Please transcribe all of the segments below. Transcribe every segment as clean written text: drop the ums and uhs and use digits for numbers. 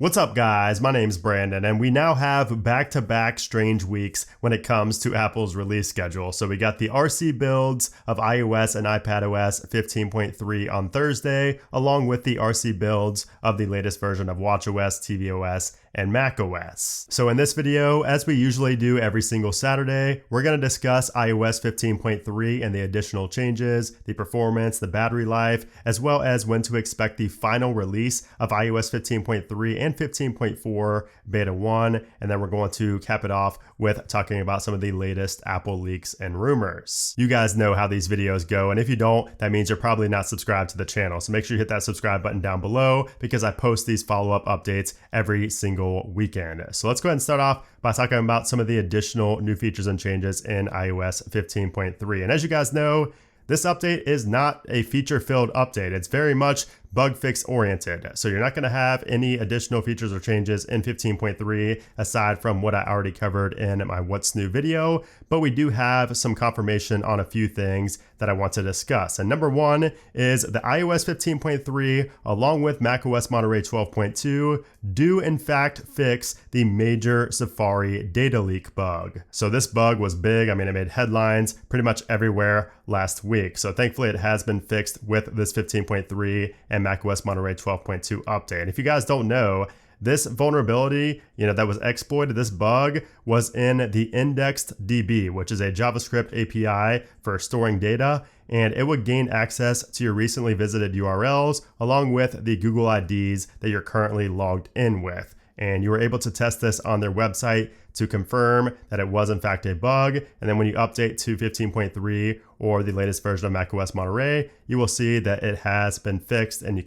What's up, guys? My name's Brandon, and we now have back-to-back strange weeks when it comes to Apple's release schedule. So we got the RC builds of iOS and iPadOS 15.3 on Thursday, along with the RC builds of the latest version of watchOS, tvOS, and macOS. So in this video, as we usually do every single Saturday, we're going to discuss iOS 15.3 and the additional changes, the performance, the battery life, as well as when to expect the final release of iOS 15.3 and 15.4 Beta 1, and then we're going to cap it off with talking about some of the latest Apple leaks and rumors. You guys know how these videos go, and if you don't, that means you're probably not subscribed to the channel. So make sure you hit that subscribe button down below because I post these follow-up updates every single weekend. So let's go ahead and start off by talking about some of the additional new features and changes in iOS 15.3. And as you guys know, this update is not a feature-filled update. It's very much bug fix oriented. So you're not going to have any additional features or changes in 15.3 aside from what I already covered in my What's New video, but we do have some confirmation on a few things that I want to discuss. And number one is the iOS 15.3 along with macOS Monterey 12.2 do in fact fix the major Safari data leak bug. So this bug was big. I mean, it made headlines pretty much everywhere last week. So thankfully it has been fixed with this 15.3 and macOS Monterey 12.2 update. And if you guys don't know, this vulnerability, that was exploited, this bug was in the indexed DB, which is a JavaScript API for storing data, and it would gain access to your recently visited URLs along with the Google IDs that you're currently logged in with. And you were able to test this on their website to confirm that it was in fact a bug. And then when you update to 15.3 or the latest version of macOS Monterey, you will see that it has been fixed and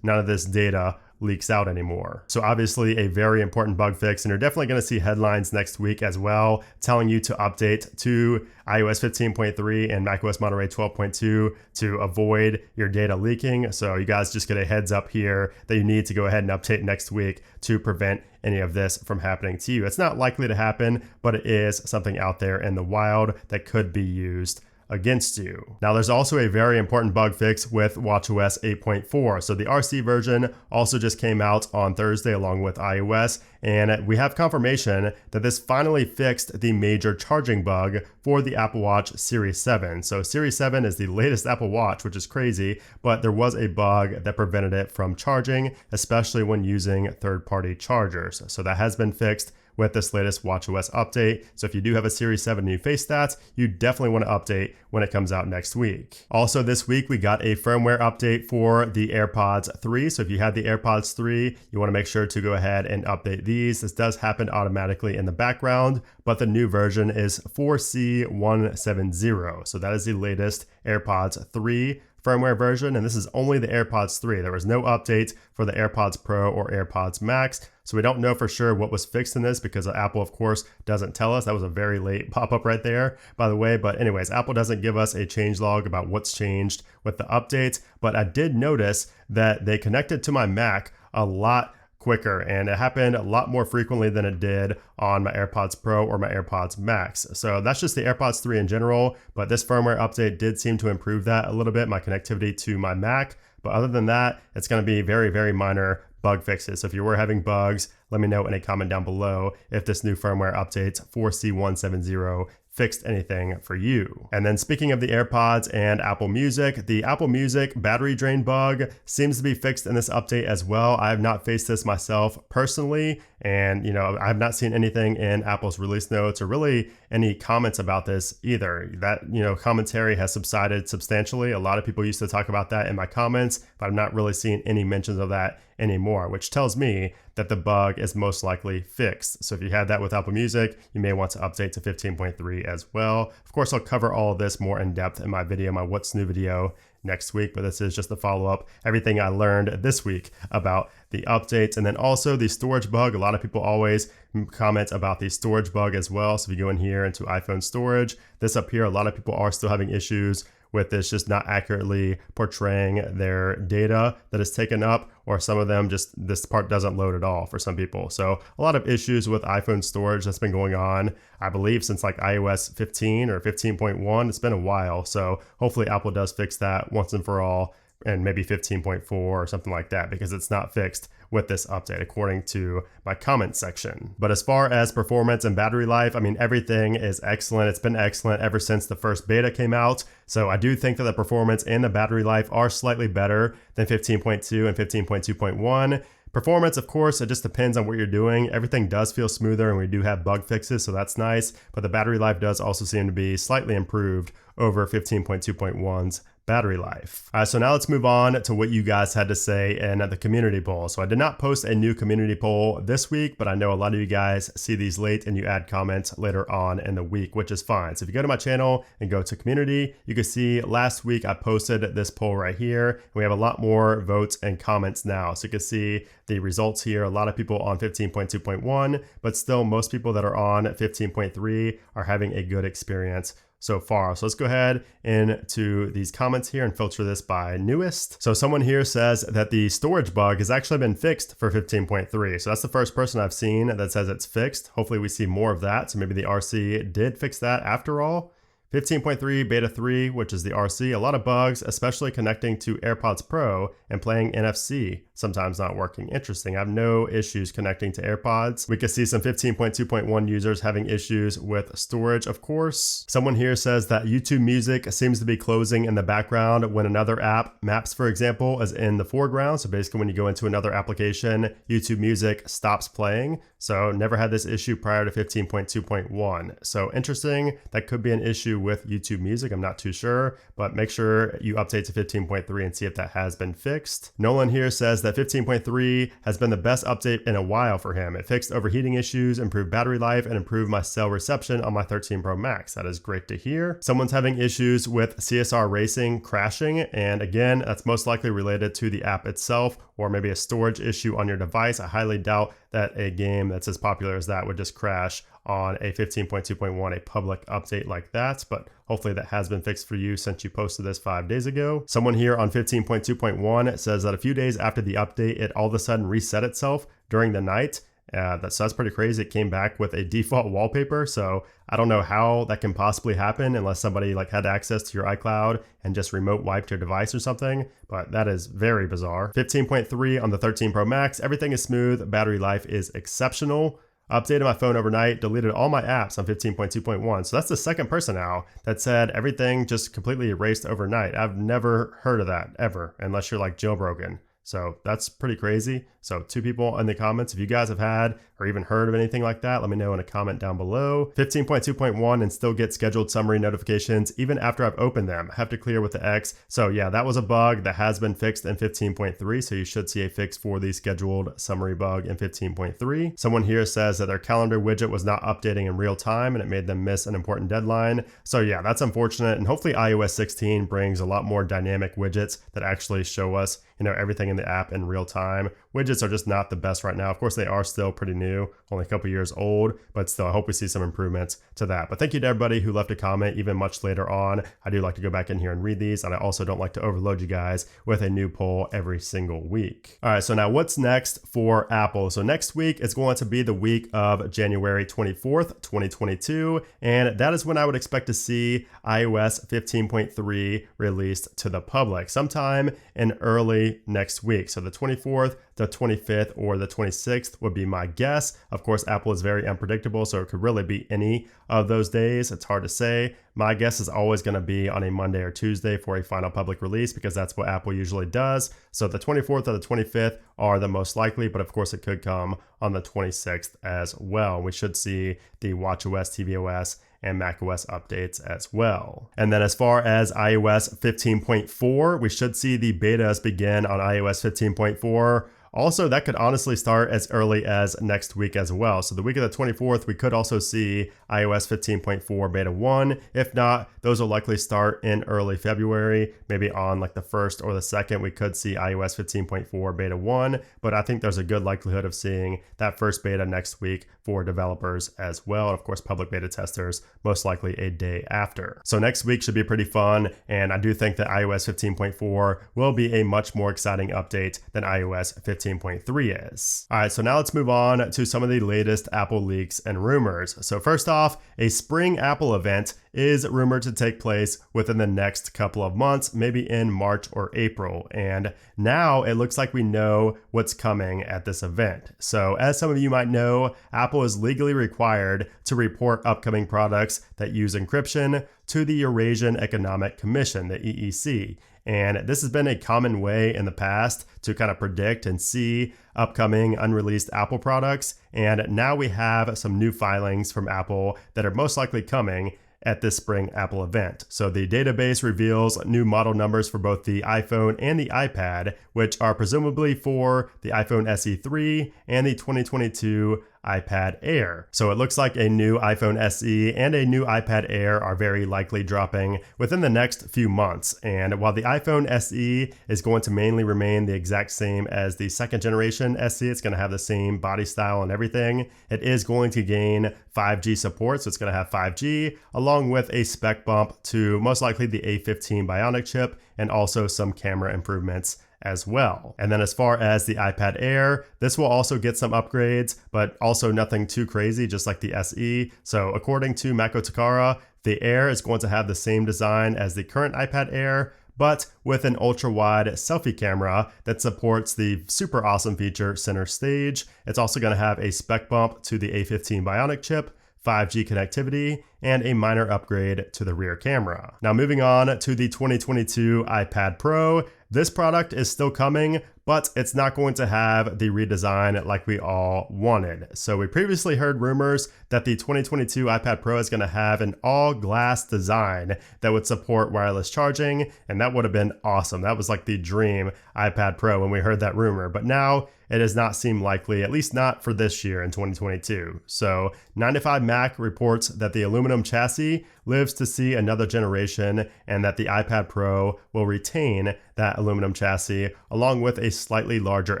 none of this data leaks out anymore. So obviously a very important bug fix, and you're definitely going to see headlines next week as well telling you to update to iOS 15.3 and macOS Monterey 12.2 to avoid your data leaking. So you guys just get a heads up here that you need to go ahead and update next week to prevent any of this from happening to you. It's not likely to happen, but it is something out there in the wild that could be used against you. Now there's also a very important bug fix with watchOS 8.4. So the RC version also just came out on Thursday along with iOS, and we have confirmation that this finally fixed the major charging bug for the Apple Watch Series 7. So Series 7 is the latest Apple Watch, which is crazy, but there was a bug that prevented it from charging, especially when using third-party chargers. So that has been fixed with this latest watchOS update. So if you do have a Series 7 and you face that, you definitely want to update when it comes out next week. Also this week, we got a firmware update for the AirPods 3. So if you had the AirPods 3, you want to make sure to go ahead and update these. This does happen automatically in the background, but the new version is 4C170. So that is the latest AirPods 3 firmware version, and this is only the AirPods 3. There was no update for the AirPods Pro or AirPods Max, so we don't know for sure what was fixed in this because Apple, of course, doesn't tell us. That was a very late pop-up right there, by the way. But anyways, Apple doesn't give us a changelog about what's changed with the updates, but I did notice that they connected to my Mac a lot quicker, and it happened a lot more frequently than it did on my AirPods Pro or my AirPods Max. So that's just the AirPods 3 in general, but this firmware update did seem to improve that a little bit, my connectivity to my Mac. But other than that, it's going to be very, very minor bug fixes. So if you were having bugs, let me know in a comment down below if this new firmware update 4C170 fixed anything for you. And then speaking of the AirPods and Apple Music, the Apple Music battery drain bug seems to be fixed in this update as well. I have not faced this myself personally, and I have not seen anything in Apple's release notes or really any comments about this either. That commentary has subsided substantially. A lot of people used to talk about that in my comments, but I'm not really seeing any mentions of that anymore, which tells me that the bug is most likely fixed. So if you had that with Apple Music, you may want to update to 15.3 as well. Of course, I'll cover all of this more in depth in my video, my What's New video next week, but this is just the follow-up, everything I learned this week about the updates. And then also the storage bug. A lot of people always comment about the storage bug as well. So if you go in here into iPhone storage, this up here, a lot of people are still having issues with this just not accurately portraying their data that is taken up, or some of them just this part doesn't load at all for some people. So a lot of issues with iPhone storage that's been going on, I believe, since like iOS 15 or 15.1. It's been a while. So hopefully Apple does fix that once and for all and maybe 15.4 or something like that, because it's not fixed with this update, according to my comment section. But as far as performance and battery life, I mean, everything is excellent. It's been excellent ever since the first beta came out. So I do think that the performance and the battery life are slightly better than 15.2 and 15.2.1. Performance, of course, it just depends on what you're doing. Everything does feel smoother, and we do have bug fixes, so that's nice. But the battery life does also seem to be slightly improved over 15.2.1's battery life. So now let's move on to what you guys had to say in the community poll. So I did not post a new community poll this week, but I know a lot of you guys see these late and you add comments later on in the week, which is fine. So if you go to my channel and go to community, you can see last week I posted this poll right here, and we have a lot more votes and comments now. So you can see the results here. A lot of people on 15.2.1, but still most people that are on 15.3 are having a good experience so far. So let's go ahead into these comments here and filter this by newest. So someone here says that the storage bug has actually been fixed for 15.3. So that's the first person I've seen that says it's fixed. Hopefully we see more of that. So maybe the RC did fix that after all. 15.3 beta 3, which is the RC, a lot of bugs, especially connecting to AirPods Pro and playing NFC, sometimes not working. Interesting. I have no issues connecting to AirPods. We can see some 15.2.1 users having issues with storage, of course. Someone here says that YouTube Music seems to be closing in the background when another app, Maps for example, is in the foreground. So basically when you go into another application, YouTube Music stops playing. So never had this issue prior to 15.2.1. So interesting. That could be an issue with YouTube Music. I'm not too sure, but make sure you update to 15.3 and see if that has been fixed. Nolan here says that 15.3 has been the best update in a while for him. It fixed overheating issues, improved battery life, and improved my cell reception on my 13 Pro Max. That is great to hear. Someone's having issues with CSR Racing crashing, and again, that's most likely related to the app itself or maybe a storage issue on your device. I highly doubt that a game that's as popular as that would just crash on a 15.2.1, a public update like that, but hopefully that has been fixed for you since you posted this 5 days ago. Someone here on 15.2.1 says that a few days after the update, it all of a sudden reset itself during the night. So that's pretty crazy. It came back with a default wallpaper, so I don't know how that can possibly happen unless somebody like had access to your iCloud and just remote wiped your device or something, but that is very bizarre. 15.3 on the 13 Pro Max, everything is smooth, battery life is exceptional. Updated my phone overnight, deleted all my apps on 15.2.1. So that's the second person now that said everything just completely erased overnight. I've never heard of that ever, unless you're like jailbroken. So that's pretty crazy. So 2 people in the comments, if you guys have had or even heard of anything like that, let me know in a comment down below. 15.2.1 and still get scheduled summary notifications even after I've opened them. I have to clear with the X. So yeah, that was a bug that has been fixed in 15.3. So you should see a fix for the scheduled summary bug in 15.3. Someone here says that their calendar widget was not updating in real time and it made them miss an important deadline. So yeah, that's unfortunate. And hopefully iOS 16 brings a lot more dynamic widgets that actually show us, everything in the app in real time. Widgets are just not the best right now. Of course, they are still pretty new, only a couple years old, but still, I hope we see some improvements to that. But thank you to everybody who left a comment even much later on. I do like to go back in here and read these, and I also don't like to overload you guys with a new poll every single week. All right, so now what's next for Apple? So next week is going to be the week of January 24th, 2022, and that is when I would expect to see iOS 15.3 released to the public, sometime in early next week. So the 24th, the 25th, or the 26th would be my guess. Of course, Apple is very unpredictable, so it could really be any of those days. It's hard to say. My guess is always going to be on a Monday or Tuesday for a final public release because that's what Apple usually does. So the 24th or the 25th are the most likely, but of course it could come on the 26th as well. We should see the watchOS, tvOS, and macOS updates as well. And then as far as iOS 15.4, we should see the betas begin on iOS 15.4. Also, that could honestly start as early as next week as well. So the week of the 24th, we could also see iOS 15.4 beta 1. If not, those will likely start in early February, maybe on like the 1st or the 2nd, we could see iOS 15.4 beta 1. But I think there's a good likelihood of seeing that first beta next week for developers as well. And of course, public beta testers, most likely a day after. So next week should be pretty fun. And I do think that iOS 15.4 will be a much more exciting update than iOS 15.3. 15.3 is. All right, so now let's move on to some of the latest Apple leaks and rumors. So first off, a spring Apple event is rumored to take place within the next couple of months, maybe in March or April. And now it looks like we know what's coming at this event. So as some of you might know, Apple is legally required to report upcoming products that use encryption to the Eurasian Economic Commission, the EEC. And this has been a common way in the past to kind of predict and see upcoming unreleased Apple products. And now we have some new filings from Apple that are most likely coming at this spring Apple event. So the database reveals new model numbers for both the iPhone and the iPad, which are presumably for the iPhone SE 3 and the 2022 iPad Air. So it looks like a new iPhone SE and a new iPad Air are very likely dropping within the next few months. And while the iPhone SE is going to mainly remain the exact same as the second generation SE, it's going to have the same body style and everything. It is going to gain 5G support, so it's going to have 5G along with a spec bump to most likely the A15 Bionic chip and also some camera improvements as well. And then as far as the iPad Air, this will also get some upgrades, but also nothing too crazy, just like the SE. So according to Mako Takara, the Air is going to have the same design as the current iPad Air, but with an ultra-wide selfie camera that supports the super awesome feature Center Stage. It's also going to have a spec bump to the A15 Bionic chip, 5G connectivity, and a minor upgrade to the rear camera. Now moving on to the 2022 iPad Pro, this product is still coming, but it's not going to have the redesign like we all wanted. So we previously heard rumors that the 2022 iPad Pro is going to have an all-glass design that would support wireless charging, and that would have been awesome. That was like the dream iPad Pro when we heard that rumor, but now it does not seem likely, at least not for this year in 2022. So 9to5Mac reports that the aluminum chassis lives to see another generation and that the iPad Pro will retain that aluminum chassis along with a slightly larger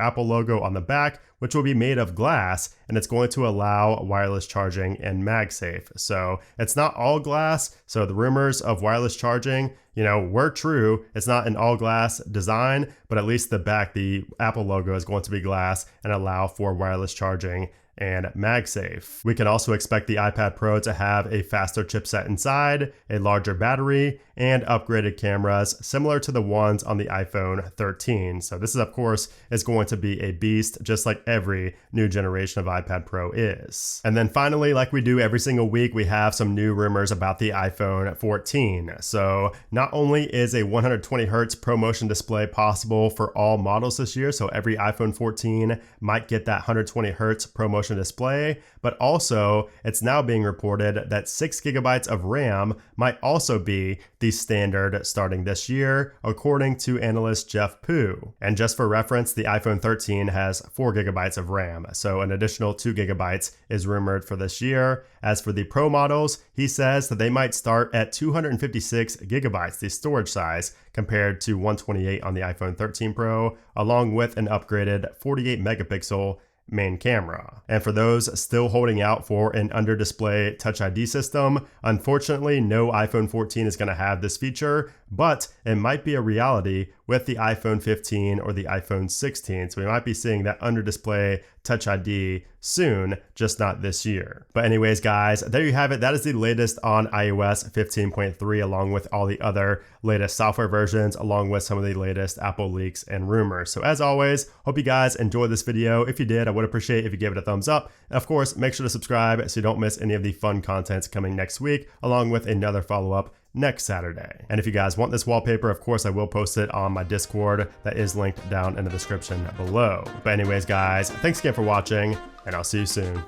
Apple logo on the back, which will be made of glass, and it's going to allow wireless charging and MagSafe. So it's not all glass, so the rumors of wireless charging, were true. It's not an all glass design, but at least the back, the Apple logo is going to be glass and allow for wireless charging and MagSafe. We can also expect the iPad Pro to have a faster chipset inside, a larger battery, and upgraded cameras similar to the ones on the iPhone 13. So this is, of course, is going to be a beast, just like every new generation of iPad Pro is. And then finally, like we do every single week, we have some new rumors about the iPhone 14. So not only is a 120 Hz ProMotion display possible for all models this year, so every iPhone 14 might get that 120 Hz ProMotion display, but also it's now being reported that 6 GB of RAM might also be the standard starting this year, according to analyst Jeff Poo. And just for reference, the iPhone 13 has 4 GB of RAM, so an additional 2 GB is rumored for this year. As for the Pro models, he says that they might start at 256 GB, the storage size, compared to 128 on the iPhone 13 Pro, along with an upgraded 48 megapixel main camera. And for those still holding out for an under-display Touch ID system, unfortunately no iPhone 14 is going to have this feature, but it might be a reality with the iPhone 15 or the iPhone 16. So we might be seeing that under-display Touch ID soon, just not this year. But anyways, guys, there you have it. That is the latest on iOS 15.3, along with all the other latest software versions, along with some of the latest Apple leaks and rumors. So as always, hope you guys enjoyed this video. If you did, I would appreciate if you gave it a thumbs up. And of course, make sure to subscribe so you don't miss any of the fun contents coming next week, along with another follow-up next Saturday. And if you guys want this wallpaper, of course, I will post it on my Discord that is linked down in the description below. But anyways, guys, thanks again for watching, and I'll see you soon.